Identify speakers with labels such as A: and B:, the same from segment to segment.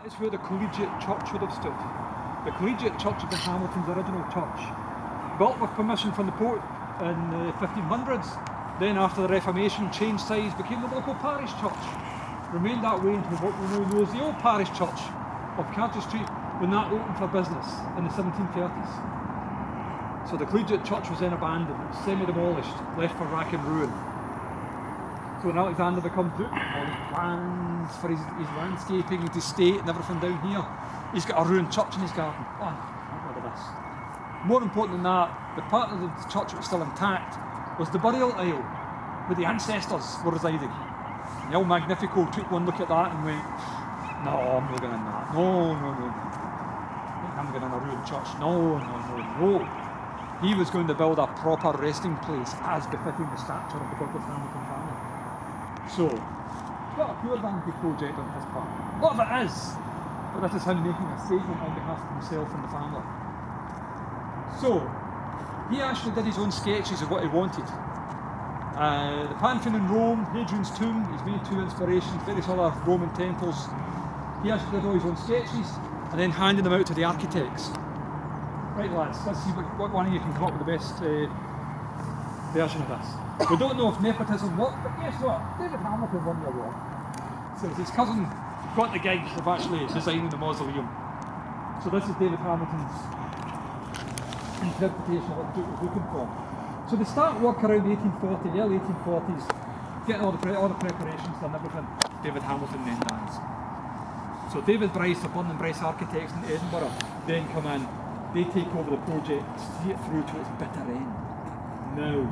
A: is where the collegiate church would have stood. The collegiate church of the Hamilton's original church. Built with permission from the Pope in the 1500s, then after the Reformation changed size, became the local parish church. Remained that way until what we now know as the old parish church of Cantor Street, when that opened for business in the 1730s. So the collegiate church was then abandoned, it was semi-demolished, left for rack and ruin. So when Alexander becomes Duke, all his plans for his landscaping, his estate and everything down here, he's got a ruined church in his garden. Oh, not rid of this. More important than that, the part of the church that was still intact was the burial aisle, where the ancestors were residing. And the old Magnifico took one look at that and went, no, I'm not going in that. No. I'm going in a ruined church. No. He was going to build a proper resting place as befitting the stature of the Douglas Hamilton family. So, it's not a pure vanity project on his part. A lot of it is, but this is him making a statement on behalf of himself and the family. So, he actually did his own sketches of what he wanted. The Pantheon in Rome, Hadrian's tomb, he's made two inspirations, various other Roman temples. He actually did all his own sketches and then handed them out to the architects. Right lads, let's see what one of you can come up with the best version of this. We don't know if nepotism worked, but guess what? David Hamilton won the award. So his cousin got the gig of actually designing the mausoleum. So this is David Hamilton's interpretation of what the Duke was looking for. So they start work around the 1840s, the early 1840s, getting all the preparations done, everything. David Hamilton then dies. So David Bryce, the Burn and Bryce architects in Edinburgh, then come in. They take over the project, see it through to its bitter end. Now,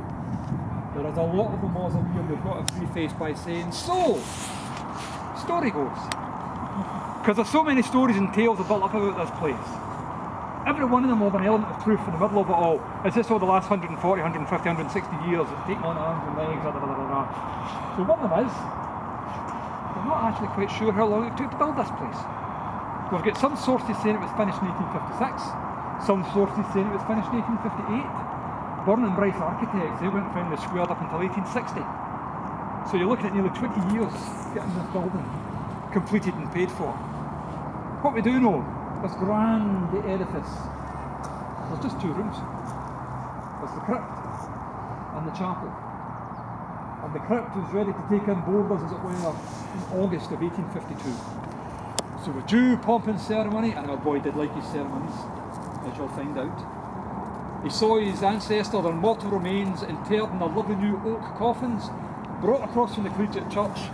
A: there is a lot of the mausoleum they've got to preface by saying, so, story goes. Because there's so many stories and tales are built up about this place. Every one of them will have an element of truth in the middle of it all. Is this all the last 140, 150, 160 years it's taken on arms and legs, blah, blah, blah, blah. So one of them is, we're not actually quite sure how long it took to build this place. We've got some sources saying it was finished in 1856. Some sources saying it was finished in 1858. Burn and Bryce architects, they went and found the squared up until 1860. So you're looking at nearly 20 years getting this building completed and paid for. What we do know, this grand edifice, there's just two rooms. There's the crypt and the chapel. And the crypt was ready to take in boarders, as it were, in August of 1852. So with due pomp and ceremony, and our boy did like his ceremonies, as you'll find out. He saw his ancestors and mortal remains interred in their lovely new oak coffins, brought across from the collegiate church,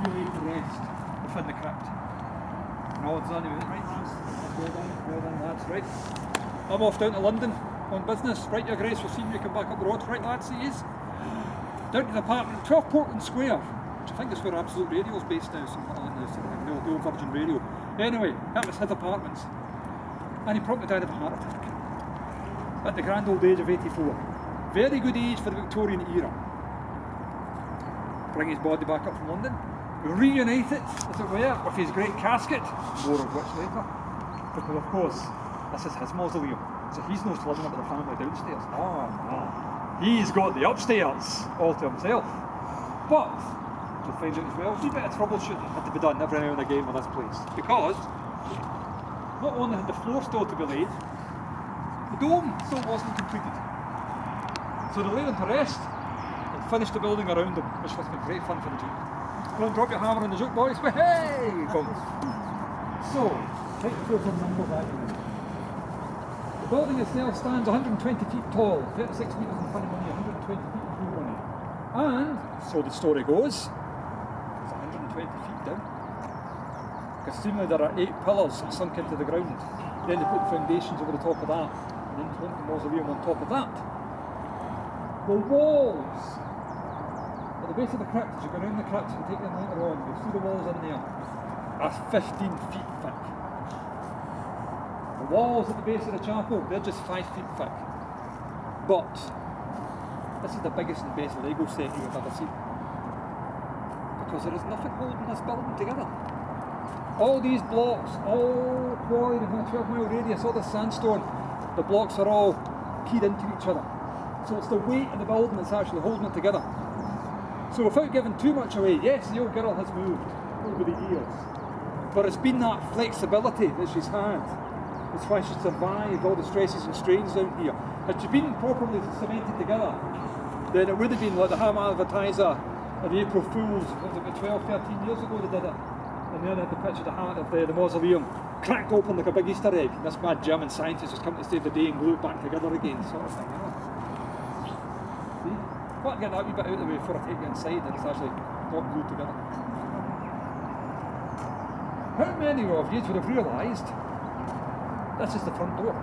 A: laid to rest within the crypt. Nods on, right lads? Well done lads, right. I'm off down to London on business. Right, your grace, we'll see you come back up the road. Right lads, he is. Down to the apartment, 12 Portland Square, which I think is where Absolute Radio is based now, something like this, the old Virgin Radio. Anyway, that was his apartments. And he promptly died of a heart attack at the grand old age of 84. Very good age for the Victorian era. Bring his body back up from London, reunite it, as it were, with his great casket, more of which later. Because of course, this is his mausoleum, so he's not living up with the family downstairs. Oh no. He's got the upstairs all to himself. But, you'll find out as well, a wee bit of troubleshooting had to be done every now and again with this place. Because not only had the floor still to be laid, the dome still wasn't completed. So they laid him to rest and finished the building around him, which must have been great fun for the Duke. Go and drop your hammer on the Duke, boys. Hey! Boom. So, let's throw some numbers at you. The building itself stands 120 feet tall, 36 metres in front of me, 120 feet in through on it. And, so the story goes, it's 120 feet down. Because seemingly there are 8 pillars sunk into the ground. Then they put the foundations over the top of that, and then put the mausoleum on top of that. The walls at the base of the crypt, as you go around the crypt and take them later on, you'll see the walls in there are 15 feet thick. The walls at the base of the chapel, they're just 5 feet thick. But this is the biggest and best Lego set you've ever seen. Because there is nothing holding this building together. All these blocks, all quarried within a 12-mile radius, all the sandstone, the blocks are all keyed into each other. So it's the weight of the building that's actually holding it together. So without giving too much away, yes, the old girl has moved over the years. But it's been that flexibility that she's had. That's why she survived all the stresses and strains down here. Had she been properly cemented together, then it would have been like the Ham Advertiser of the April Fools, was it about 12, 13 years ago they did it? And then they had the picture of the mausoleum cracked open like a big Easter egg. This mad German scientist has come to save the day and glue it back together again, sort of thing, you know. See? I've got to get that wee bit out of the way before I take you inside and it's actually not glued together. How many of you would have realised this is the front door?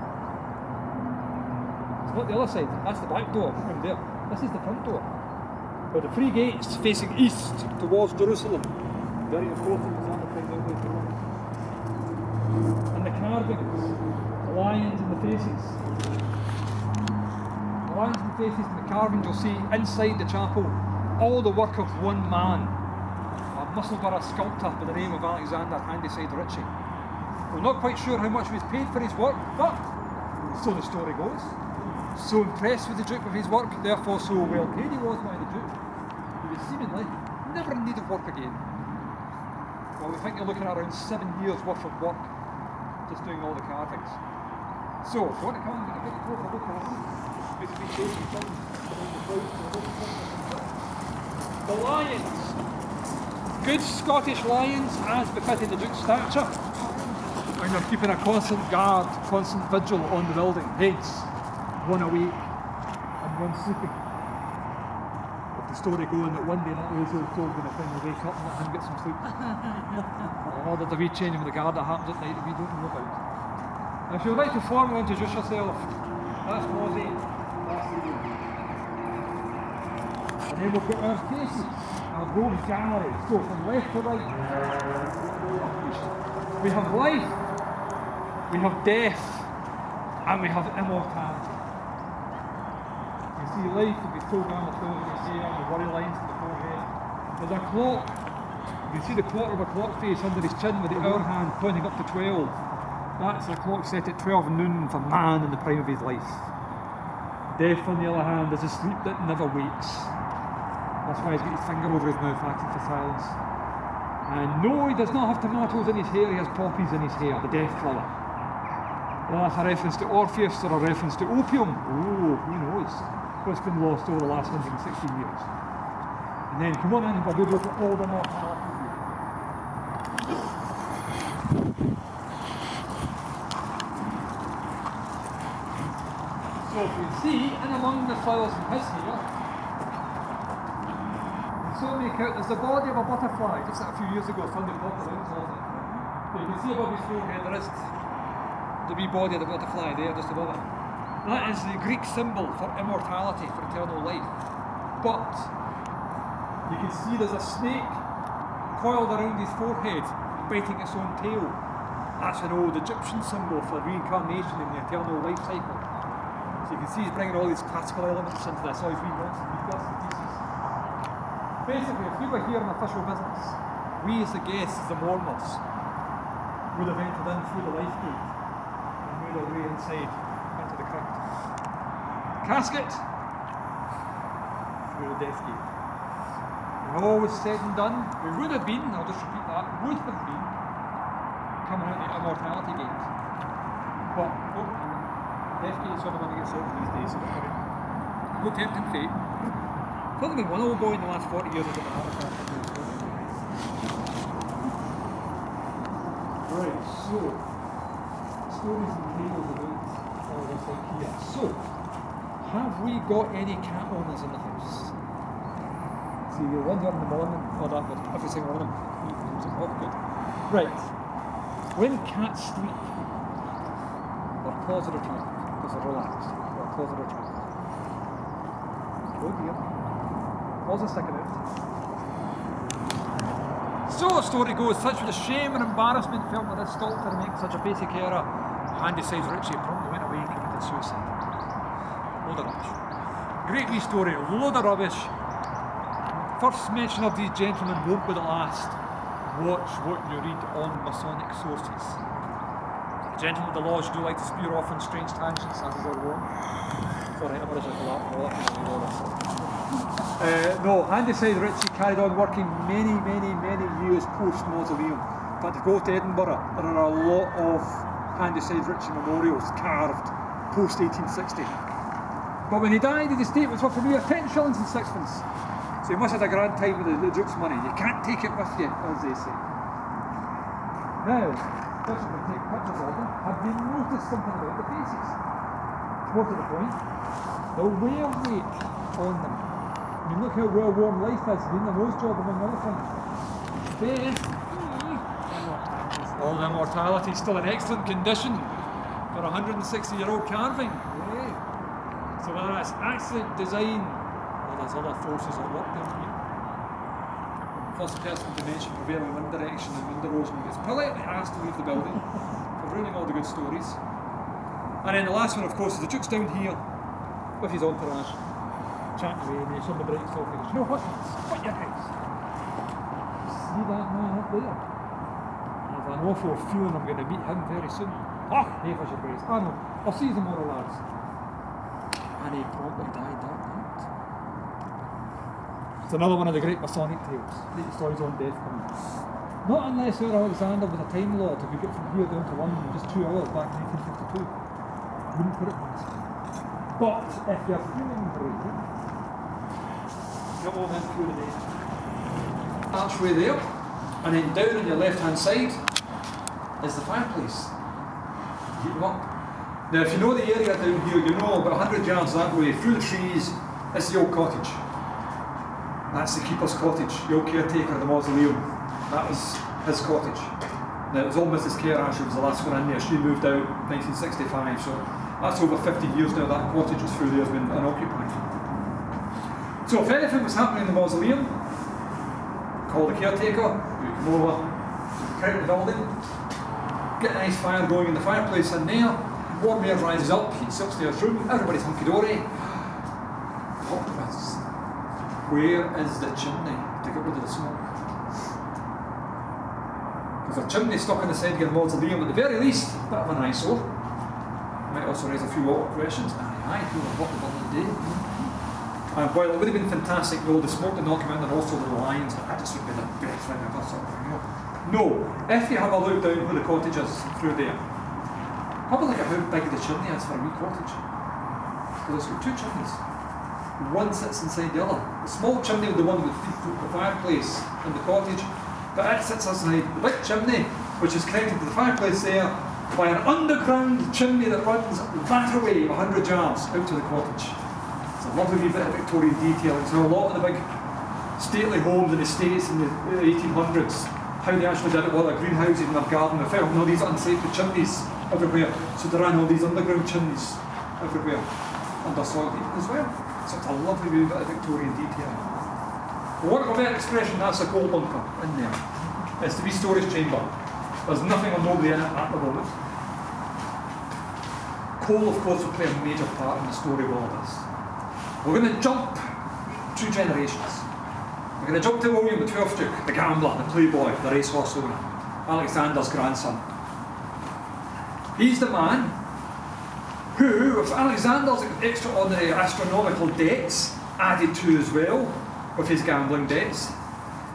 A: It's not the other side, that's the back door, from there. This is the front door. With the three gates facing east towards Jerusalem. Very important, it's underpinned out later on. And the carvings, the lions and the faces. The lions and the faces and the carvings you'll see inside the chapel, all the work of one man. A Musselburgh sculptor by the name of Alexander Handyside Richie. We're not quite sure how much he was paid for his work, but so the story goes. So impressed with the Duke of his work, therefore so well paid he was by the Duke, he was seemingly never in need of work again. Well, we think you're looking at around 7 years worth of work just doing all the carvings. So, if you want to come and get a bit closer look at it, the lions. Good Scottish lions, as befitting the Duke's stature. And you're keeping a constant guard, constant vigil on the building. Hence, one awake and one sleeping. With the story going that one day that lazy old dog going to finally wake up and let him get some sleep. Or there's a wee change with the guard that happens at night that we don't know about. Now, if you would like to formally introduce yourself, that's Mozzie, that's the room. And then we've got our faces, our rogues gallery. So from left to right, we have life, we have death, and we have immortality. You see life with the program of the hair, the worry lines in the forehead. There's a clock. You see the quarter of a clock face under his chin with the hour hand pointing up to 12. That's a clock set at 12 noon for man in the prime of his life. Death, on the other hand, is a sleep that never wakes. That's why he's got his finger over his mouth acting for silence. And no, he does not have tomatoes in his hair, he has poppies in his hair, the death flower. Well, that's a reference to Orpheus or a reference to opium. Oh, who knows what's been lost over the last 160 years. And then, come on in, we'll go look at all the mortality. So if you see, in among the flowers in his hair, so make out there's the body of a butterfly. Just a few years ago, somebody popped it out of it. You can see above his forehead there is the wee body of the butterfly there, just above it. That is the Greek symbol for immortality, for eternal life. But you can see there's a snake coiled around his forehead, biting its own tail. That's an old Egyptian symbol for reincarnation in the eternal life cycle. So you can see he's bringing all these classical elements into this, all these wee bits and pieces. Basically, if we were here in official business, we as the guests, as the mourners, would have entered in through the life gate and made our way inside into the crypt. Casket through the death gate. And all was said and done, we would have been, I'll just repeat that, would have been coming out the immortality gate. But death gate is what I'm going to get sold these days, so don't worry. No tempting fate. There's only been one old boy in the last 40 years who's got an avatar. Right, so stories and tales about all this out here. So, have we got any cat owners in the house? See, you're wondering in the morning, oh that was every single one of them. Oh, good. Right, when cats sleep, they're closet attractive because they're relaxed. They're closet attractive. Oh dear. Pause a second out. So the story goes, such was the shame and embarrassment felt by this sculptor to make such a basic error. Handyside Richie promptly went away and committed suicide. Load of rubbish. Great wee story, load of rubbish. First mention of these gentlemen won't be the last. Watch what you read on Masonic sources. The gentlemen of the lodge do like to spear off on strange tangents as is our wont. Sorry, I'm originally for that. No, Handyside Richie carried on working many years post-mausoleum But to go to Edinburgh, there are a lot of hand-decide Richie memorials carved post-1860. But when he died, his estate was worth a mere 10 shillings and sixpence. So he must have had a grand time with the Duke's money. You can't take it with you, as they say. Now, just to take pictures of them, have you noticed something about the faces? More to the point, the wear rate on them. I mean, look how well worn life is, doing the nose job among other things. All the immortality still in excellent condition for a 160-year-old carving. Yeah. So whether that's accident, design, or there's other forces at work down here. First person dimension prevailing wind direction and wind erosion gets politely asked to leave the building for ruining all the good stories. And then the last one, of course, is the Duke's down here with his entourage, chatting away, and he's on the brakes off. He goes, you know what? What you guys? See that man up there? I have an awful feeling I'm going to meet him very soon. Ah, hey, Fisher Bryce. I know. I'll see you tomorrow, lads. And he promptly died that night. It's another one of the great Masonic tales. The stories on death coming. Not unless Sir Alexander was a Time Lord who could get from here down to London in just 2 hours back in 1852. Wouldn't put it past him. But if you're feeling brave, come on in through the day. Archway there, and then down on your left hand side is the fireplace. Heat them up. Now if you know the area down here, you know about 100 yards that way, through the trees, is the old cottage. That's the keeper's cottage, the old caretaker of the mausoleum. That was his cottage. Now it was old Mrs. Carash who was the last one in there. She moved out in 1965, so that's over 50 years now that cottage is through there has been unoccupied. So if anything was happening in the mausoleum, call the caretaker, you come over to the crowd of the building, get a nice fire going in the fireplace in there, warm air rises up, heats the upstairs room, everybody's hunky-dory. Occupies. Where is the chimney to get rid of the smoke? Because a chimney stuck in the side of your mausoleum at the very least, a bit of an eyesore. Might also raise a few awkward questions. Aye, who would have the building today? And while it would have been fantastic, though, the smoke did not come in the nostrils of the lions, but that just would be the best thing ever, sort of thing. No, if you have a look down where the cottage is through there, have a look at how big the chimney is for a wee cottage. Because it's got 2 chimneys. One sits inside the other. The small chimney with the one with the fireplace in the cottage, but it sits inside the big chimney, which is connected to the fireplace there by an underground chimney that runs that away 100 yards out to the cottage. It's a lovely wee bit of Victorian detailing. So a lot of the big stately homes and estates in the 1800s, how they actually did it, what their greenhouses in their garden, they found all these unsacred chimneys everywhere. So they ran all these underground chimneys everywhere, under soil heating as well. So it's a lovely wee bit of Victorian detailing. For want of a better expression, that's a coal bunker in there. It's the wee storage chamber. There's nothing or nobody in it at the moment. Coal, of course, will play a major part in the story of all this. We're going to jump 2 generations. We're going to jump to William the 12th Duke, the gambler, the playboy, the racehorse owner, Alexander's grandson. He's the man who, with Alexander's extraordinary astronomical debts added to as well, with his gambling debts,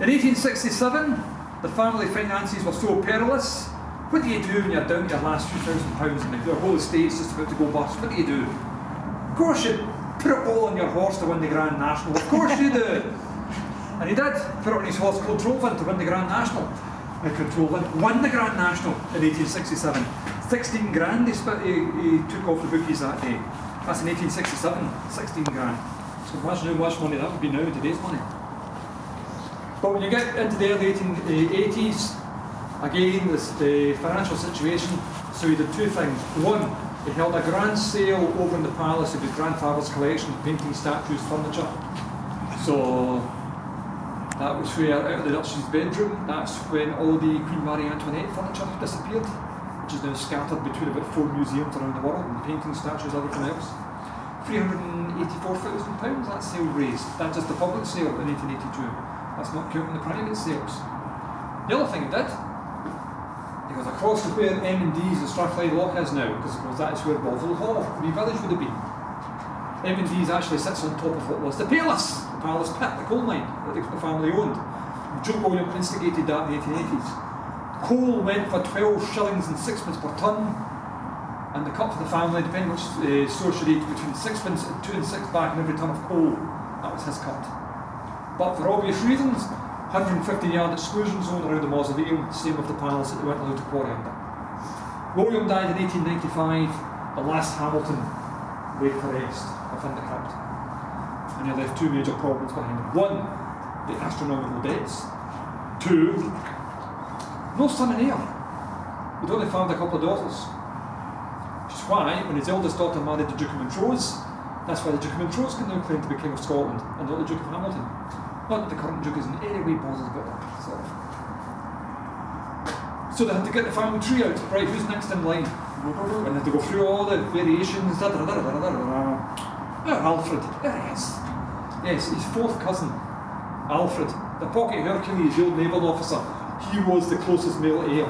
A: in 1867, the family finances were so perilous. What do you do when you're down to your last £2,000 and your whole estate's just about to go bust? What do you do? Of course you put it all on your horse to win the Grand National. Of course you do. And he did put it on his horse called Trollvin to win the Grand National. And Trollvin won the Grand National in 1867. 16 grand he took off the bookies that day. That's in 1867, 16 grand. So imagine how much money that would be now in today's money. But when you get into the early 1880s, again, the financial situation, so he did 2 things. One, he held a grand sale over in the palace of his grandfather's collection, paintings, statues, furniture. So that was where, out of the Duchess's bedroom, that's when all the Queen Marie Antoinette furniture disappeared, which is now scattered between about 4 museums around the world, and paintings, statues, everything else. £384,000 that sale raised. That's just the public sale in 1882. That's not counting the private sales. The other thing it did, it was across to where M&D's and Strathclyde Loch is now, because that's where Bovill Hall, the village would have been. M&D's actually sits on top of what was the Palace pit, the coal mine that the family owned. Duke William instigated that in the 1880s. Coal went for 12 shillings and 6pence per tonne, and the cut for the family, depending which source you read, between 6pence and 2 and 6 back on every tonne of coal. That was his cut. But for obvious reasons, 150-yard exclusion zone around the mausoleum, same with the palace that they weren't allowed to quarry under. William died in 1895, the last Hamilton laid to rest within the crypt. And he left two major problems behind him. One, the astronomical debts. Two, no son and heir. He'd only found a couple of daughters. Which is why, when his eldest daughter married the Duke of Montrose, that's why the Duke of Montrose can now claim to be King of Scotland, and not the Duke of Hamilton. Not that the current Duke is in any way bothered about that. So they had to get the family tree out. Right, who's next in line? And they had to go through all the variations. Alfred. There he is. Yes, his fourth cousin, Alfred, the pocket Hercules, the old naval officer. He was the closest male heir.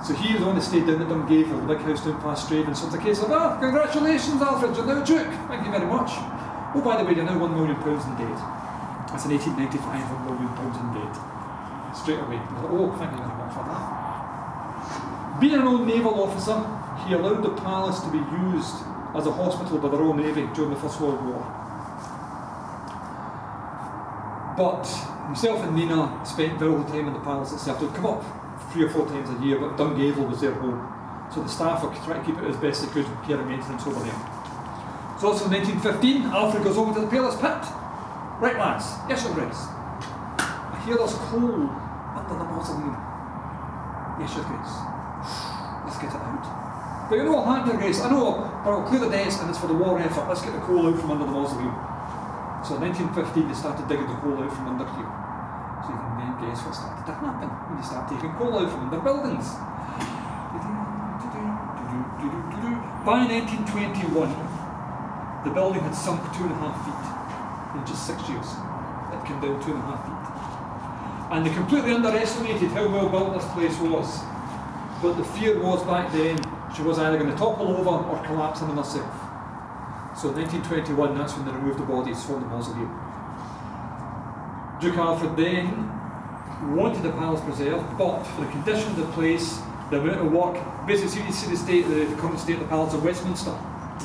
A: So he was the one that stayed down at Dungavel, the big house down past Straven. So it's a case of, congratulations, Alfred, you're now Duke. Thank you very much. Oh, by the way, you're now £1 million in debt. That's in 1895, £1 million in debt. Straight away. Oh, thank you very much for that. Being an old naval officer, he allowed the palace to be used as a hospital by the Royal Navy during the First World War. But himself and Nina spent very little time in the palace itself. They'd come up 3 or 4 times a year, but Dungavel was their home. So the staff were trying to keep it as best they could, care and maintenance over there. So also in 1915, Alfred goes over to the Palace Pit. Right, lads, yes, your Grace. I hear there's coal under the mausoleum. Yes, your Grace. Let's get it out. But you know what happened, your Grace? I know, but I'll clear the desk and it's for the war effort. Let's get the coal out from under the mausoleum. So in 1915, they started digging the coal out from under here. So you can then guess what started to happen when they start taking coal out from under buildings. By 1921, the building had sunk 2.5 feet in just 6 years. It came down 2.5 feet. And they completely underestimated how well built this place was. But the fear was back then, she was either going to topple over or collapse in on herself. So in 1921, that's when they removed the bodies from the mausoleum. Duke Alfred then wanted the palace preserved, but for the condition of the place, the amount of work, basically you see the current state of the Palace of Westminster,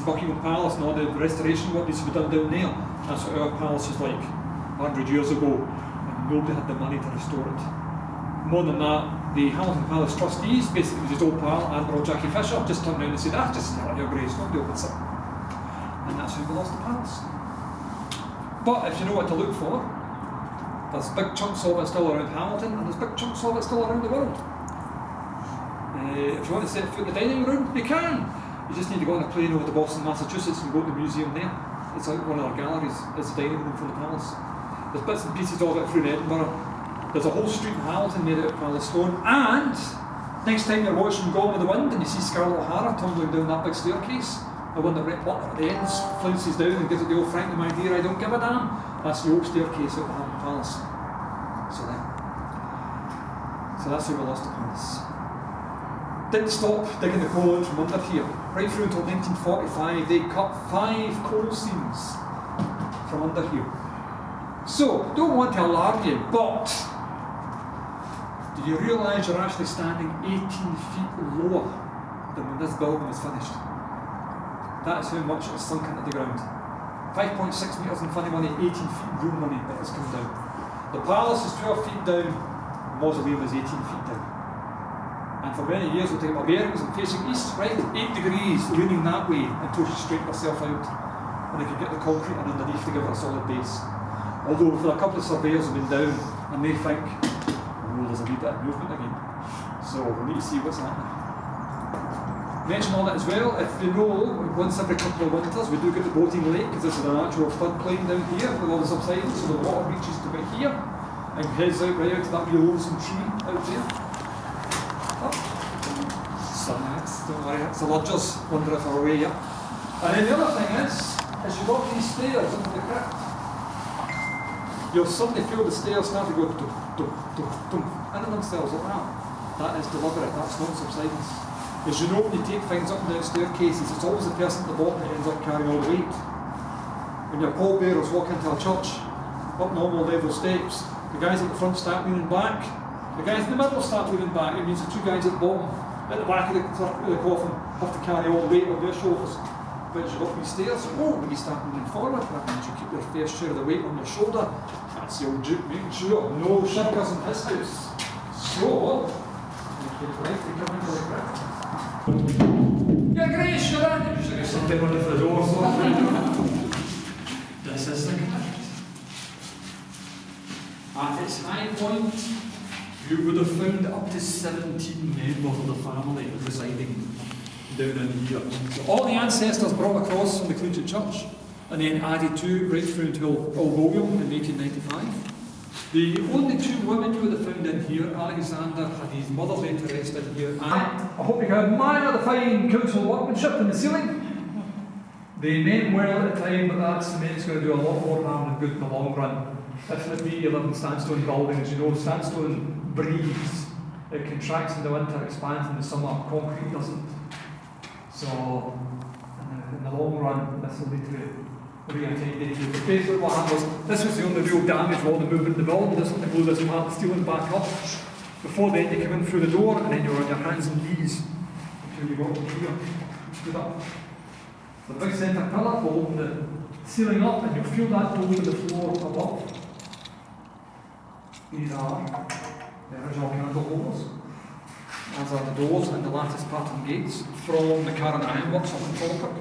A: Buckingham Palace, and all the restoration work needs to be done down there. That's what our palace was like 100 years ago, and nobody had the money to restore it. More than that, the Hamilton Palace trustees, basically it was his old pal, Admiral Jackie Fisher, just turned around and said, just tell it, your Grace, nobody opens it. And that's how we lost the palace. But if you know what to look for, there's big chunks of it still around Hamilton, and there's big chunks of it still around the world. If you want to set foot in the dining room, you can. You just need to go on a plane over to Boston, Massachusetts, and go to the museum there. It's out one of our galleries, it's the dining room for the palace. There's bits and pieces of it through in Edinburgh. There's a whole street in Hamilton made out of palace stone. And next time you're watching Gone with the Wind and you see Scarlett O'Hara tumbling down that big staircase, the one that Rip Butler at the end flounces down and gives it the old Frankie, my dear, I don't give a damn. That's the oak staircase out of the Hamilton Palace. So that's how we lost the palace. Didn't stop digging the coal out from under here. Right through until 1945, they cut 5 coal seams from under here. So, don't want to alarm you, but do you realise you're actually standing 18 feet lower than when this building was finished? That is how much it's sunk into the ground. 5.6 metres in funny money, 18 feet room money that has come down. The palace is 12 feet down, the mausoleum is 18 feet down. And for many years we'll take my bearings and facing east, right, 8 degrees, leaning that way until she straightened herself out. And they could get the concrete in underneath to give her a solid base. Although for a couple of surveyors have been down and they think, oh, there's a wee bit of movement again. So we'll need to see what's happening. Mention all that as well, if you know, once every couple of winters we do get the boating lake, because this is an actual floodplain down here with all the subsidence, so the water reaches to about here and heads out right out to that wee lonesome tree out there. Oh, some minutes, don't worry, it's the lodgers wandering our way up. And then the other thing is you go up these stairs into the crypt, you'll suddenly feel the stairs start to go dum, dum, dum, dum, into themselves like that. That is deliberate, that's not subsidence. As you know, when you take things up and down staircases, it's always the person at the bottom that ends up carrying all the weight. When your pallbearers walk into a church, up normal level steps, the guys at the front start leaning back, The guys in the middle start leaning back. It means the two guys at the bottom, at the back of the coffin, have to carry all the weight on their shoulders. But as you go up these stairs, when you start moving forward, that means you keep your fair share of the weight on your shoulder. That's the old Duke making sure no shirkers in his house. So, your Grace, you're in. You should get something running for the door. This is the crypt. At its high point, you would have found up to 17 members of the family residing down in here. So all the ancestors brought across from the Collegiate Church and then added to right through until William in 1895. The only two women you would have found in here, Alexander had his mother's interest in here, and I hope you can admire the fine council workmanship in the ceiling. They meant well at the time, but that cement's going to do a lot more harm than good in the long run. If it be you live in sandstone buildings, you know sandstone breathes, it contracts in the winter, expands in the summer, concrete doesn't. So, in the long run, this will lead to re-attending to. But basically what happened was, this was the only real damage with all the movement in the building, this was to blow this part of the ceiling back up. Before then you come in through the door, and then you were on your hands and knees until you got to here, stood up. The big centre pillar will open the ceiling up, and you'll feel that hole in the floor above. These are the original candle holders, as are the doors and the lattice pattern gates from the current ironworks up in Falkirk.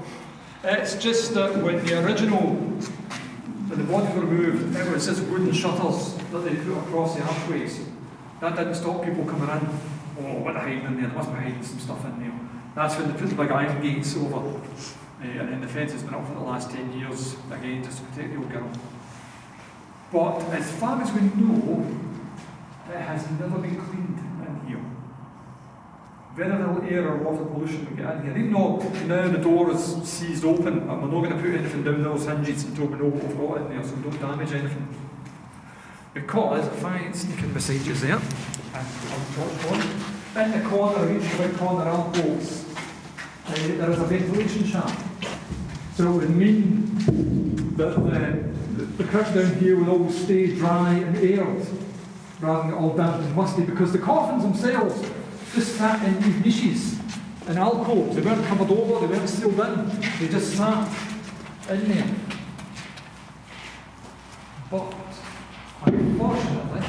A: It's just that when the bodies were removed, it was just wooden shutters that they put across the archways. That didn't stop people coming in. Oh, what are they hiding in there? They must be hiding some stuff in there. That's when they put the big iron gates over. And then the fence has been up for the last 10 years, again, just to protect the old girl. But as far as we know, it has never been cleaned in here. Very little air or water pollution we get in here. Even though now the door is seized open, and we're not going to put anything down those hinges until we know what we've got in there, so we don't damage anything. Because, if I sneak in beside you there, in the corner of each right corner alcoves, there is a ventilation shaft. So it would mean that the crypt down here would always stay dry and aired, rather than all damp and musty, because the coffins themselves just sat in these niches and alcoves. They weren't covered over, they weren't sealed in, they just sat in there. But unfortunately,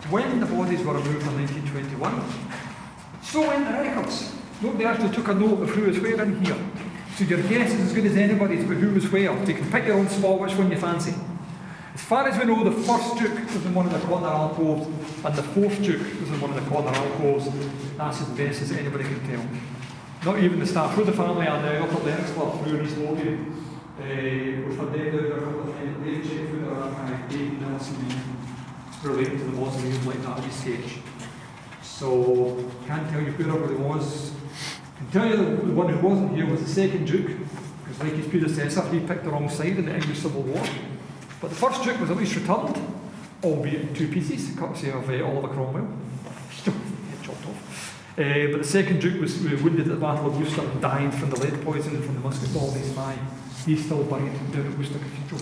A: when the bodies were removed in 1921, so went the records. Nobody actually took a note of who was where in here. So your guess is as good as anybody's about who was where. So you can pick your own spot, which one you fancy. As far as we know, the first Duke was in one of the corner alcoves, and the fourth Duke was in one of the corner alcoves. That's as best as anybody can tell. Not even the staff. Who the family are now, up at Lanarkshire, through East Lothian. We've had them down there a couple of times. They've checked through their archive, Dave Nelson, related to the mausoleum like that we sketch. So, can't tell you who everybody was. I can tell you the one who wasn't here was the second Duke, because like his predecessor, he picked the wrong side in the English Civil War. But the first Duke was at least returned, albeit in 2 pieces, courtesy of Oliver Cromwell. Head chopped off. But the second Duke was wounded at the Battle of Worcester and died from the lead poisoning from the musket ball in his thigh. He's still buried down at Worcester Cathedral.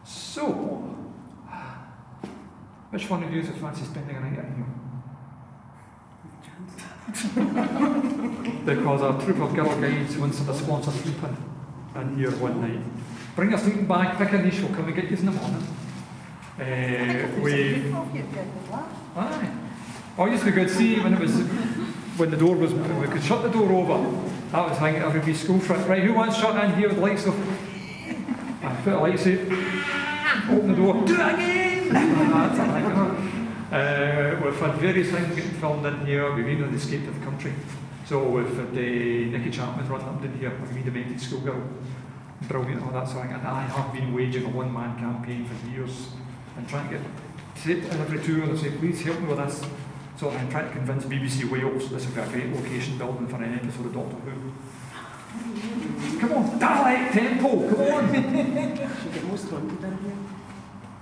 A: So, which one of you would fancy spending a night in here? Because our troop of girl guides wants to sponsor sleeping in here one night. Bring your sleeping bag, pick a niche, we'll come and get you in the morning. Aye. Oh, used to be good. See, when the door was, we could shut the door over. That was hanging every wee school front. Right, who wants shut in here with lights off? I put a lights out, open the door, do it again! We've had various things getting filmed in here. We've even had Escape to the Country. So we've had Nicky Chapman running up in here with a wee demented schoolgirl. Brilliant, all that sort of thing. And I have been waging a one-man campaign for years and trying to get every tour and say, please help me with this. So I'm trying to convince BBC Wales this would be a great location building for an episode of Doctor Who. Come on, dialect tempo, come on!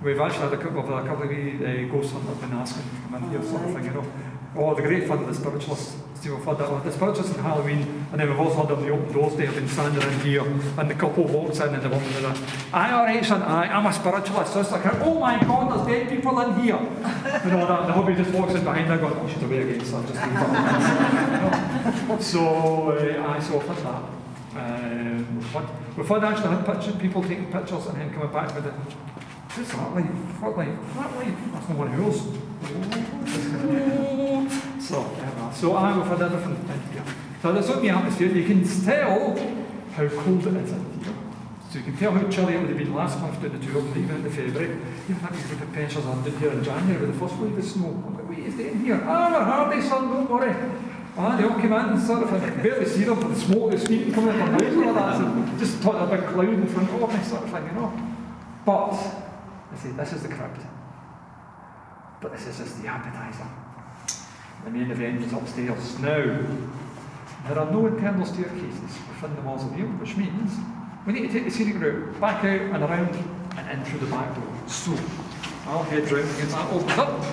A: We've actually had a couple of wee ghost hunters been asking to come in here, sort of thing, you know. Oh, the great fun of the spiritualists. See, we've had that, the spiritualists in Halloween, and then we've also had on the open doors day. I've been standing in here, and the couple walks in, and the woman with aye, alright, son, aye, I'm a spiritualist. So it's like, oh my God, there's dead people in here. And all that, and the hubby just walks in behind her going, oh, she's away again, so I'm just leave her. So, aye, so we've had that. We've had actually had people taking pictures and then coming back with it. What's that like? What like? That like? That's not one of yours. So we've had everything in here. So that's what the atmosphere. You can tell how cold it is in here. So you can tell how chilly it would have been last month doing the tour, and even into February. Even had these group of pensioners on down here in January with the first wave of snow. I'm like, wait, is they in here? We're hardy, son, don't worry. They all came in and sort of, I can barely see them for the smoke, the steam coming from the house and all that. So just a big cloud in front of me, sort of thing, you know. But, I say, this is the crypt. But this is just the appetizer. The main event is upstairs. Now, there are no internal staircases within the mausoleum, which means we need to take the scenic route back out and around and in through the back door. So, I'll head round and get that opened up.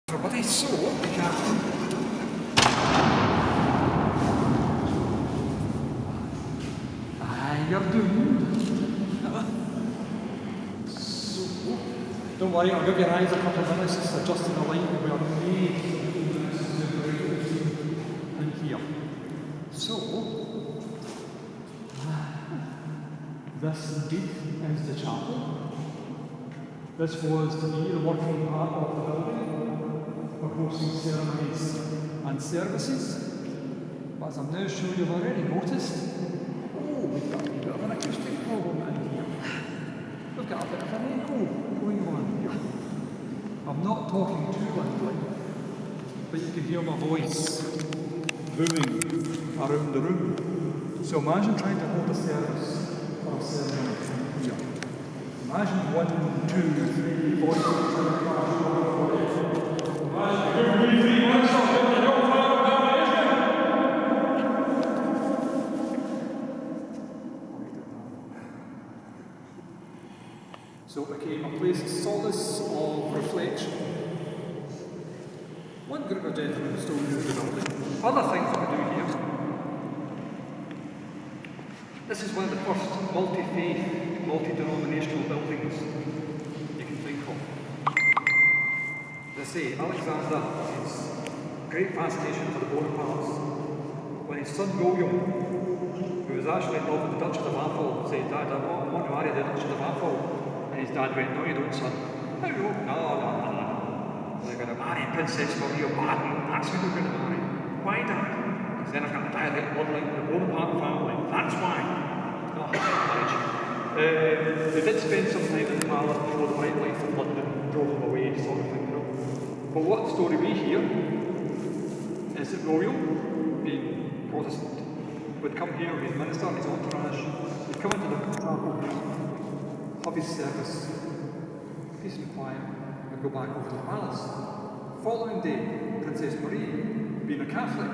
A: Everybody, so we can you're doomed. So don't worry, I'll give your eyes a couple of minutes, just adjusting the light and we are made in here. So this indeed is the chapel. This was to be the working part of the building for hosting ceremonies and services. But as I'm now sure you've already noticed, we've got a bit of an acoustic problem in here. We've got a bit of an echo going on here. I'm not talking too loudly, but you can hear my voice booming around the room. So imagine trying to hold a service or a ceremony here. Imagine 1, 2, 3 voices trying to crash over. Imagine 2, 3 voices. So it became a place of solace, of reflection. One group of gentlemen still use the building. Other things we do here. This is one of the first multi-faith, multi-denominational buildings you can think of. As I say, Alexander, his great fascination for the Bonapartes, when his son William, who was actually in love with the Duchess of Atholl, said, Dad, I want to marry the Duchess of Atholl. And his dad went, no you don't, son. No, no. We're going to marry Princess Maria Barton. That's who we're going to marry. Why, Dad? Because then I've got a direct bloodline with the Bonaparte family. That's why. It's not a marriage. They did spend some time in the palace before the bright lights of London drove them away, sort of thing, you know. But what story we hear is that William, being Protestant, would come here with his minister and his entourage. He'd come into the chapel, have his service, peace and quiet, and go back over to the palace. Following day, Princess Marie, being a Catholic,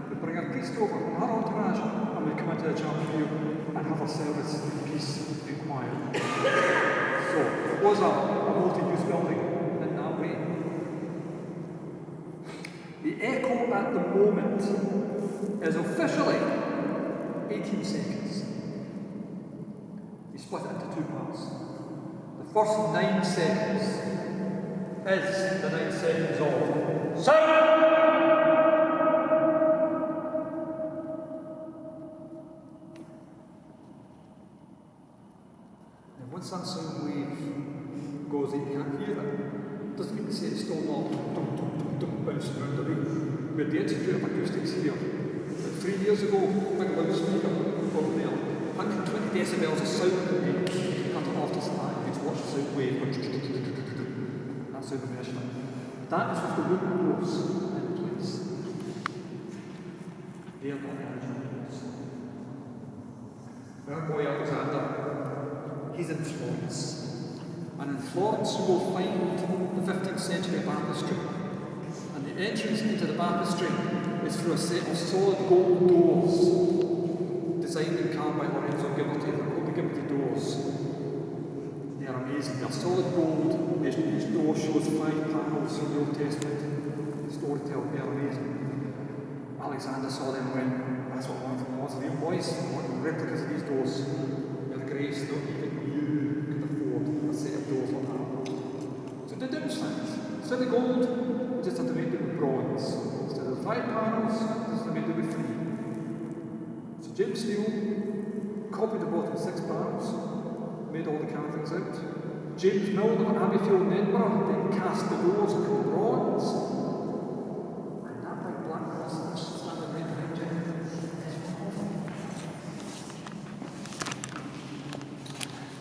A: would bring her priest over from her entourage and would come into the chapel here and have her service in peace and quiet. So it was a multi-use building in that way. The echo at the moment is officially 18 seconds. Split it into 2 parts. The first 9 seconds is the 9 seconds of sound! And once that sound wave goes in, you can't hear it. Doesn't mean to say it's still not bouncing around the room. We had the Institute of Acoustics here. 3 years ago, big loudspeaker over there. 120 decibels of sound that we cut it off to supply. You can watch the sound wave. That's how we measure it. That is with the wooden doors in place. They are not the original doors. our boy Alexander, he's in Florence. And in Florence you will find the 15th century baptistry. And the entrance into the baptistry is through a set of solid gold doors designed and carved by Lorenzo Ghiberti. They're called the Ghiberti doors. They're amazing. They're solid gold. Each door shows 5 panels from the Old Testament storytelling. They're amazing. Alexander saw them when, that's what I wanted from the mausoleum, boys. I want replicas of these doors. With grace, not even you could afford a set of doors like that. So the difference things. Instead of gold, we just had to make it with bronze. Instead of 5 panels, we just had to make it with 3. So James Steele copied the bottom 6 panels, made all the carvings out. James Milne of Abbeyfield in Edinburgh then cast the doors in bronze. And that big black cross standing right behind you.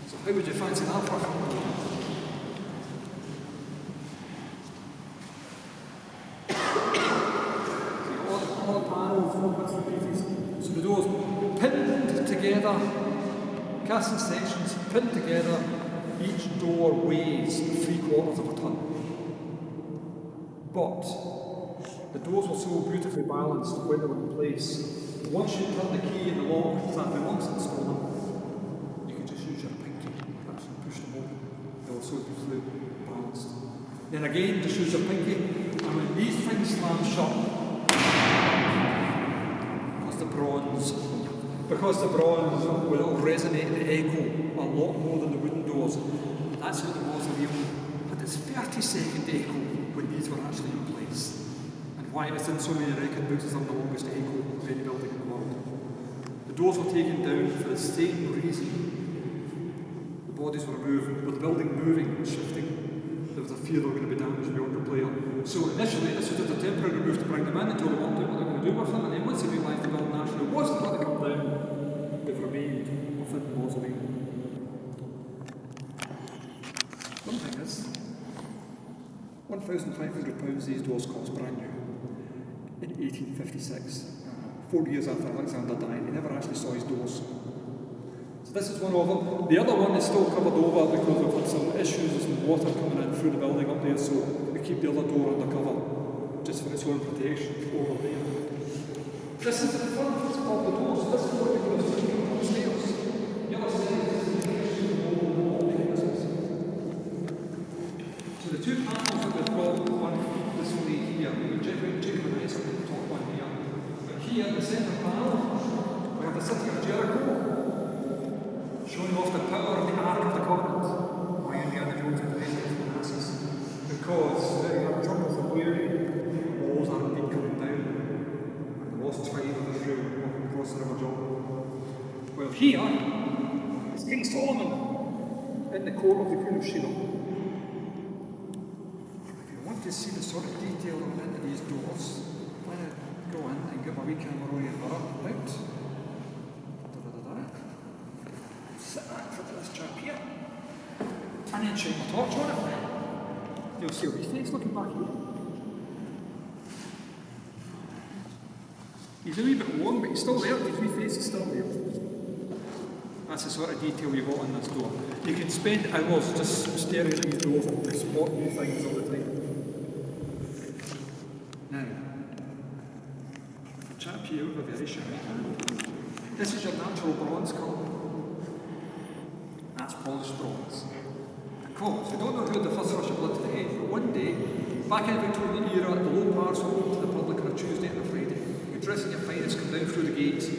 A: So how would you fancy that for a film? So the doors pinned together, cast in sections, pinned together, each door weighs 3/4 of a ton. But the doors were so beautifully balanced when they were in place. Once you turn the key in the lock that belongs to install them, you could just use your pinky and push them open. They were so beautifully balanced. Then again, just use your pinky, and when these things slam shut, because the bronze will resonate the echo a lot more than the wooden doors. That's how the mausoleum had its 30-second echo when these were actually in place. And why it's in so many record books as the longest echo of any building in the world. The doors were taken down for the same reason. The bodies were moved, with the building moving and shifting. There was a fear they were going to be damaged beyond repair. So initially, this was just a temporary move to bring them in until they worked out what they were going to do with them. And then once they realised the building actually wasn't going to come down, they've remained within the mausoleum. One thing is, £1,500 these doors cost brand new in 1856. 4 years after Alexander died, he never actually saw his doors. So this is one of them. The other one is still covered over because we've had some issues with some water coming in through the building up there, so we keep the other door under cover just for its own protection over there. This is the front of the door, so this is what we're going to see upstairs. The other side is the wall mechanisms. So the 2 panels that we've got on this way here, we're checking the nice on the top one here. But here in the centre panel, we have the city of Jericho, showing off the power of the Ark of the Covenant. Why Indiana Jones and the rest of the masses? Because the troubles are weary, the walls are indeed coming down, and the lost tribe of Israel walking across the River Jordan. Well, here is King Solomon in the court of the Queen of Sheba. If you want to see the sort of detail into these doors, I'm going to go in and get my wee camera and mirror out. Sit back for this chap here, and then shine my torch on it. You'll see his face looking back here. He's a wee bit worn, but he's still there. His wee face is still there. That's the sort of detail you got on this door. You can spend hours just staring at these doors and spot new things all the time. Now, the chap here with a very shy hand. This is your natural bronze colour. That's polished bronze. Because we don't know who had the first rush of blood to the head, but one day, back in the Victorian era, the low bars were open to the public on a Tuesday and a Friday. You dress in your finest, come down through the gates,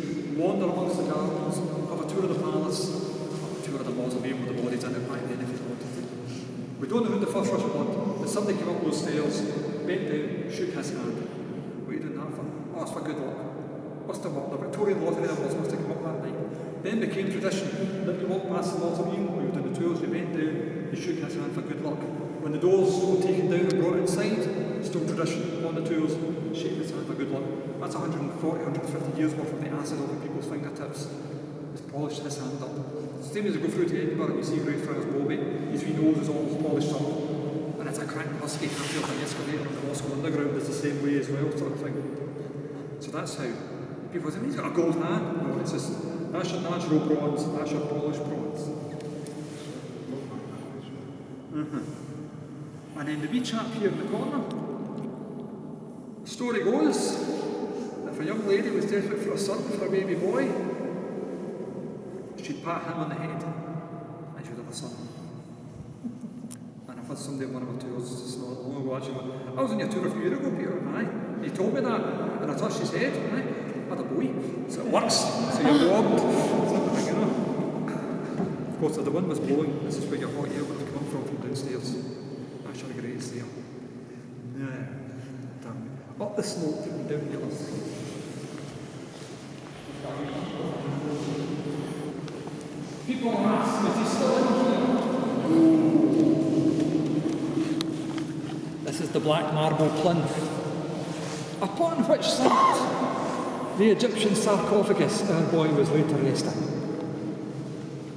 A: wander amongst the gardens, have a tour of the palace, have a tour of the mausoleum with the bodies in it back then if you wanted to. We don't know who the first rush of blood, but somebody came up those stairs, bent down, shook his hand. What are you doing that for? Oh, it's for good luck. Must have worked. The Victorian lottery there must have come up that night. Then became tradition that you walked past the mausoleum, we were doing the tours, you bent down, you shook his hand for good luck. When the doors were taken down and brought inside, still tradition on the tours, shake his hand for good luck. That's 140, 150 years worth of the acid over people's fingertips. It's polished his hand up. It's the same as you go through to Edinburgh and you see Greyfriars Bobby, his wee nose is all polished up. And it's a cracked husky, I feel like an excavator on the Moscow Underground is the same way as well, sort of thing. So that's how people say, he's got a gold hand. No, it's just That's your natural bronze, that's your polished bronze. And then the wee chap here in the corner. The story goes, if a young lady was desperate for a son, for a baby boy, she'd pat him on the head, and she'd have a son. And I've had somebody on one of my tours, it's not long ago actually, I was on your tour a few years ago, Peter, aye. He told me that, and I touched his head, aye. Had a boy, so it works, so you're warmed, something, you know. Of course, if the wind was blowing, this is where your hot air would have come from downstairs. That's your grace there. Yeah. Up the slope and down the other side. People ask, is he still in here? This is the black marble plinth, upon which sat the Egyptian sarcophagus our boy was later resting.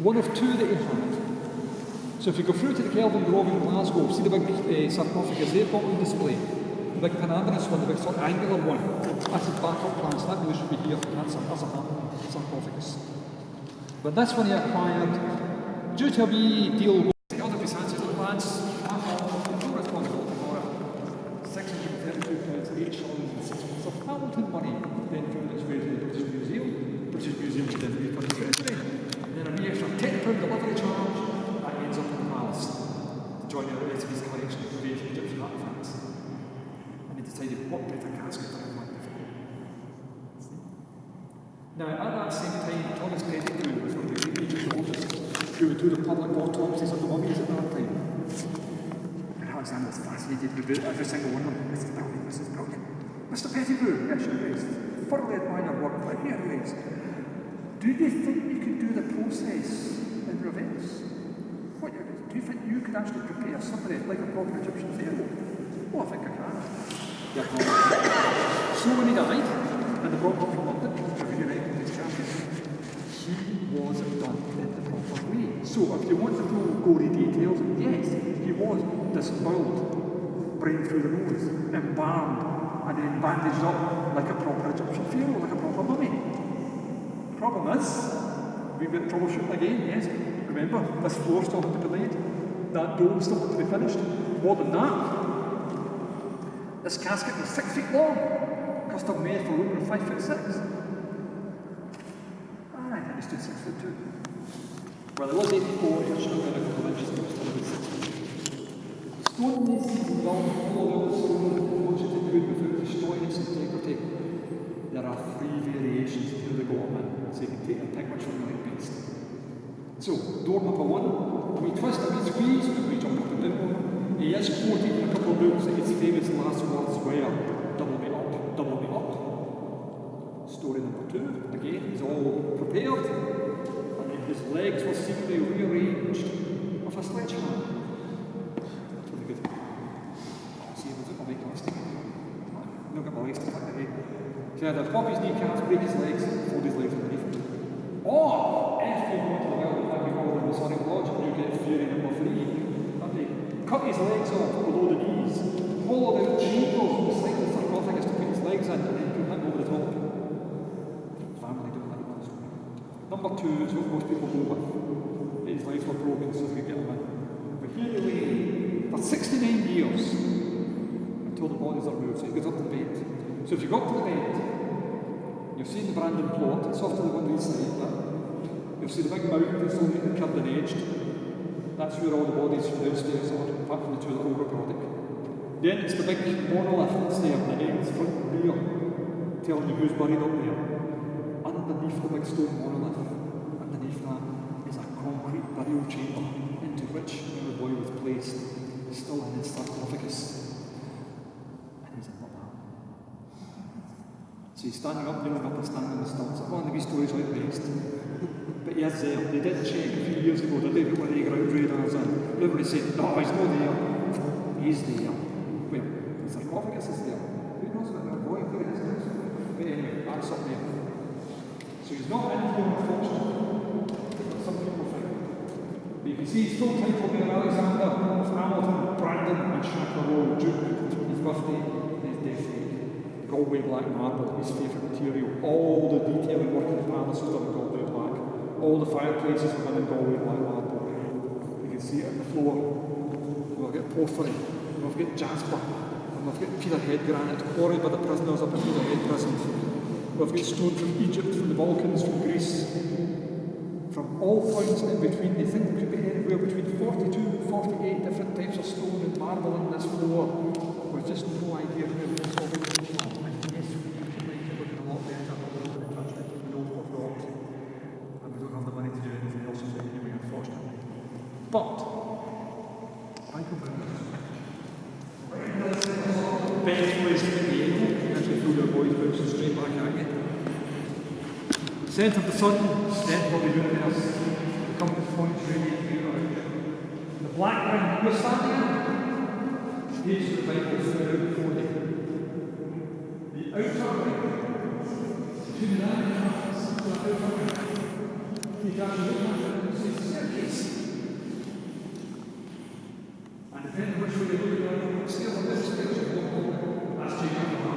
A: One of two that he had. So if you go through to the Kelvin Grove in Glasgow, see the big sarcophagus they've got on display. The big Panadris one, the big sort of angular one. That's his backup plan, so that really should be here. That's a sarcophagus. But this one he acquired due to a wee deal with the other Byzantine lads, no responsibility for it. £632 each so Hamilton money then found its way to the British Museum. British Museum was then refunded the treasury. Then a wee extra £10 delivery charge that ends up in the palace to join the rest of his collection of various Egyptian artifacts. Decided what better casket than a magnificent. Now, at that same time, Thomas Pettigrew was one of the great Egyptologists who would do the public autopsies of the mummies at that time. And Alexander was fascinated with every single one of them. This is brilliant, this is brilliant. Mr. Pettigrew, yes, you guys, thoroughly admire your work, but here it is. Do you think you could do the process in reverse? Do you think you could actually prepare somebody like a proper Egyptian pharaoh? Well, I think I can. So when he died, and they brought him up from London to reunite with his champion, he was done in the proper way. So if you want the full gory details, yes, he was disemboweled, brain through the nose, embalmed, and then bandaged up like a proper Egyptian pharaoh, like a proper mummy. Problem is, we bit troubleshooting again, yes. Remember, this floor still had to be laid, that dome still had to be finished. More than that, this casket was 6 feet long, custom made for women of 5'6". Aye, and he stood 6'2". Well, there was 84, it should have been a couple of inches, but it was still about 6 feet. Stone masons and built all over the stone as much as they could without destroying its integrity. There are 3 variations of how they got them in, so you can take and pick which one you like best. So, door number 1, we twist and we squeeze, and we jump up and down. He is quoted in a couple of books that his famous last words were, double me up, double me up. Story number 2, again, he's all prepared, and then his legs were seemingly rearranged with a sledgehammer. That's really good. See, was it? I'll make a mistake. Look at my legs to tuck the head. So either pop his kneecaps, break his legs, fold his legs underneath him. Or, if you go to the world like we call the Masonic Lodge, you get theory number 3. Cut his legs off below the knees, hollowed out chambers beside the sarcophagus to put his legs in, and then put him over the top. Family don't like that story. Number 2 is what most people go with. His legs were broken so they could get him in. But here he lay for 69 years until the bodies are moved, so he goes up to the bed. So if you go up to the bed, you've seen the Brandon plot, it's off to the one side, but you'll see the big mountain that's only curved and edged. That's where all the bodies from downstairs are, apart from the 2 that were periodic. Then it's the big monolith that's there, the ends, front and rear, telling you who's buried up there. Underneath the big stone monolith, underneath that, is a concrete burial chamber into which the boy was placed, still in his sarcophagus. And he's in that. So he's standing up, kneeling up, or standing on the stumps. It's one of the wee stories like the rest. But he is there. They did check a few years ago, did they, with the ground radars, and everybody said, no, he's not there. He's there. Well, the sarcophagus is there. Who knows about that boy? Who is this? But anyway, that's up there. So he's not in here, unfortunately. Some people think. But you can see his full title there, Alexander of Hamilton, Brandon, and Chateauroux, Duke. His birthday, his death date. Galway black marble, his favourite material. All the detailing work in the palace was done in Galway black. all the fireplaces within the Galway like that. You can see it on the floor. We've got porphyry, we've got jasper, and we've got Peterhead granite quarried by the prisoners up in Peterhead prison. We've got stone from Egypt, from the Balkans, from Greece, from all points in between. They think there could be anywhere between 42 and 48 different types of stone and marble in this floor. We've just no idea where this all came from. And yes, we should like to look a lot better, but we're not going to touch it. We know what rocks, and we don't have the money to do anything else with it anyway, unfortunately. But, thank you very much. Best place to be able to actually throw your boys' books and straight back at you. Centre of the sun, centre of the universe, the compass points radiate here around you. The black ring you're standing in is the Bible throughout before you. The outer ring, between the eye and the outer ring, you can look at it and say staircase. And depending which way you look at it, upstairs or downstairs, you walk over. That's taking up the heart.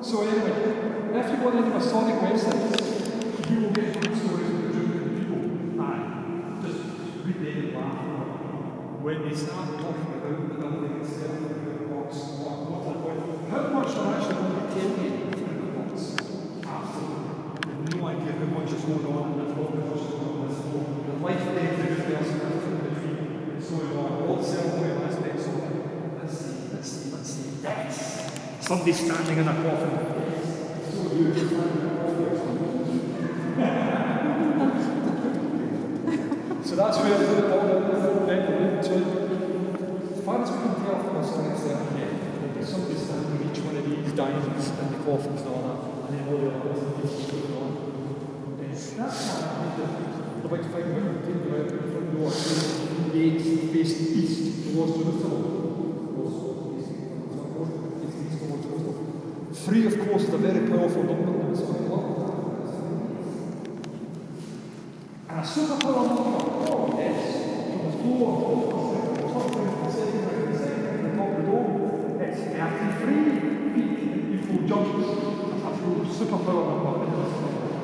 A: So anyway, if you go on any Masonic websites, you will get good stories of the German people. And just read them and laugh. When they start talking about the building itself, the box, how much are actually going to tell you from the box? Absolutely. You have no idea how much is going on in this book, how much is going on in this book. The life and death of the person in between is going on. All the ceremonial aspects of it. Let's see. Yes! Somebody standing in a coffin. So you standing in a coffin. So that's where the bottom went to. As far as we can tell from Masonic ceremony, there's somebody standing in each one of these diamonds and the coffins and all that, and then all the other bits and pieces going on. That's why the big thing when we take them out in the front door, the gates facing east towards Jerusalem. 3, of course, is a very powerful number in the Masonic law. And a super powerful number, oh yes, from the floor, the top round, the second round, the top of the dome, it's 33 feet equal jumps. That's a super power number in the Masonic law.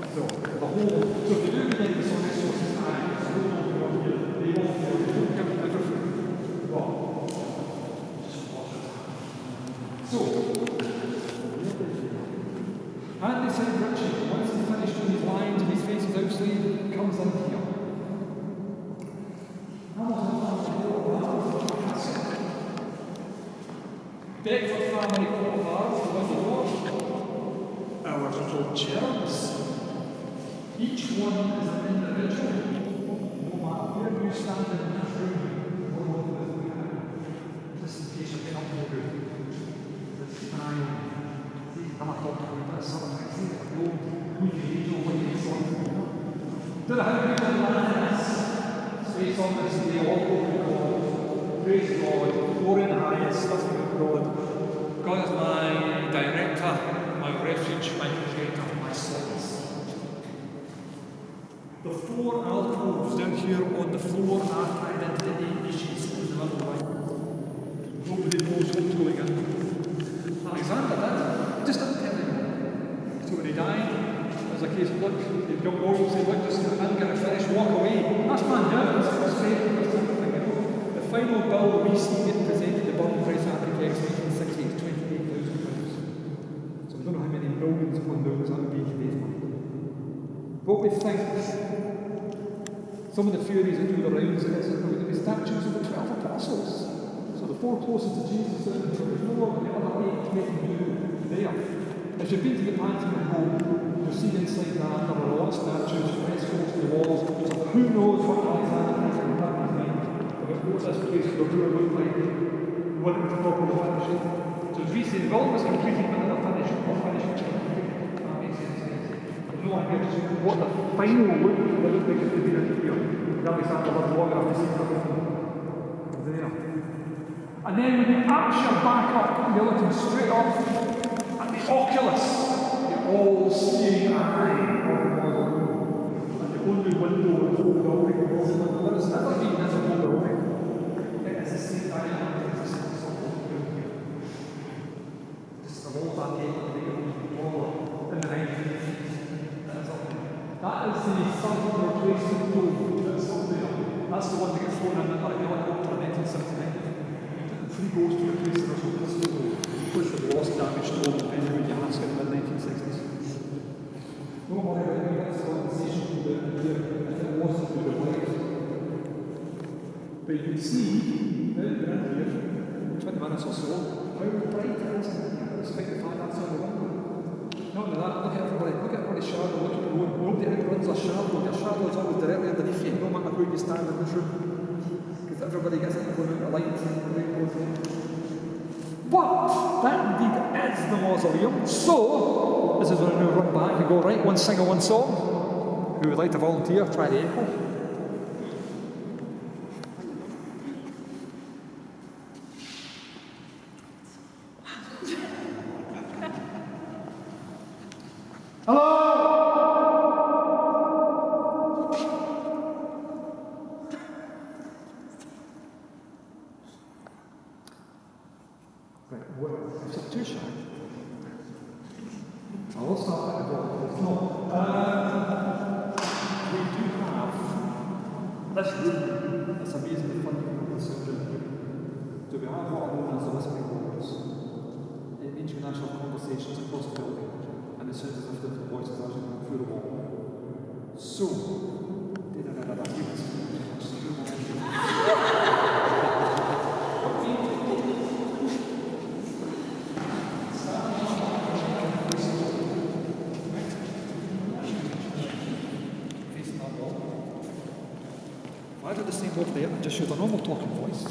A: So, the whole, so if you do get the Masonic sources, they won't give everything. Well, just watch it. So, and they said Richie, once he's finished with his lines and his face is outside, comes in here. Beckford family courtyard, with the door. Our little chairs. Each one is an individual. No matter where you stand in this room, or what we have. Just in case you're comfortable. Let's keep an eye on you. I'm not talking about this, I'm not saying that no, we need to wait and so on. Don't know how people land this. Space on this, they all go to God. Praise God, glory in the highest, nothing but God. God is my director, my refuge, my creator, my solace. The 4 alcoves down here on the floor are tied into the 8 niches in the middle line. Nobody knows what's going in. Alexander did. Just didn't tell him. So when he died, it was a case of, look, he'd go over and say, look, just I'm going to finish, walk away. That's man down, that's frustrating, that's the thing, you know. The final bill we see it presented to Bryce architects in 1960 is £28,000. So we don't know how many millions upon those that would be today's money. What we think, Some of the theories that do the rounds is that there were going to be statues of the 12 apostles. So the 4 closest to Jesus, and the 4 and the other 8 making do there. If you've been to the Pantheon at home, you'll see inside that there are a lot of statues, frescoes to the walls. So who knows what Alexander has in his mind about what this place would have looked like when it was properly finished. So as we say, the building was completed but never finished, or finished. That makes sense. There's no idea just what the final look would look like if they'd been in here. Alexander had log enough to see everything there. And then when you arch your back up, you're looking straight up at the oculus, the all-seeing eye of the mausoleum. And the only window in the whole building there has never been in the whole building. It is the same diameter as the this is the whole back end of the in the 19th. That is the circular replacement dome that's up there. That's the one that gets thrown in the helicopter in 1979. Three goes to replace the original crystal dome, which was lost, damaged, stolen, depending on your ask in the mid-1960s. Don't worry about it, that's the organization to do it here, if it wasn't to the light. But you can see, now that you're in here, 20 minutes or so, how bright it is, despite the fact that's on the window. Not only that, look at everybody's shadow, look at the road. Nobody outruns a shadow. Your shadow is always directly underneath you, no matter where you stand in this room. Because everybody gets an equal amount of light. But that indeed is the mausoleum. So, this is when I now run back and go, right, one singer, one song. Who would like to volunteer? Try the echo. Just use a normal talking voice.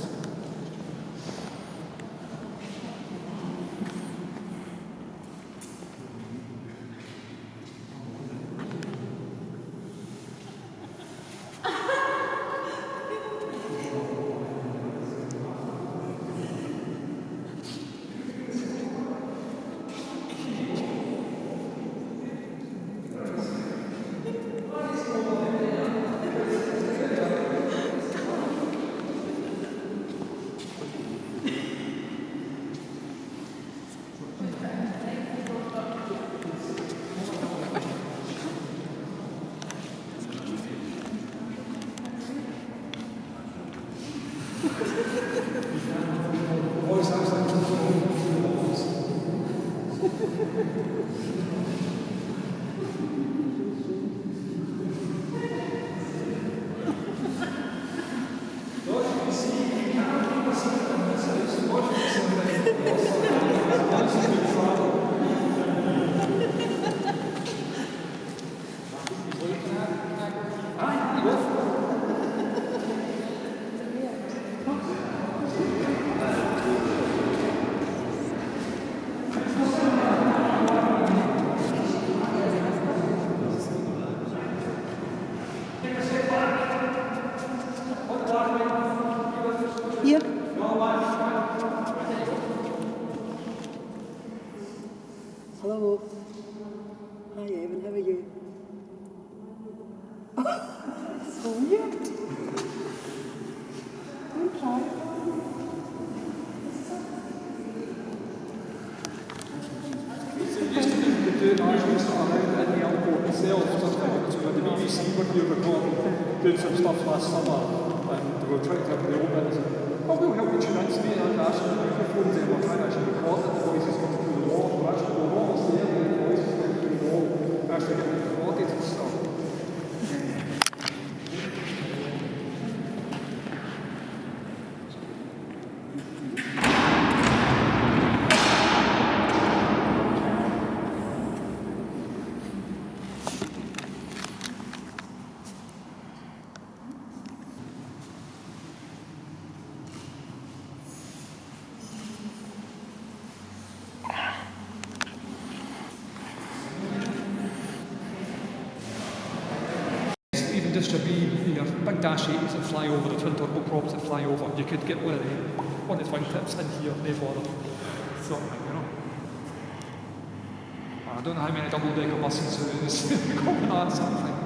B: Hello. Hi Evan, how are you? So weird. I'm trying.
A: Doing arguments around in the airport itself, sometimes when the BBC were here recording, doing some stuff last summer, and they were trying to have the old bits. Oh, we'll help you tune in to me, and actually microphones in, we're trying to actually record that the voices come through the wall, we're actually the wall is there, the voices come through the wall, actually getting recorded and stuff. your big dash 80s that fly over, the twin turbo props that fly over. You could get one of the twin tips in here, no bother. Sort of thing, you know. I don't know how many double-decker buses there is going on, something.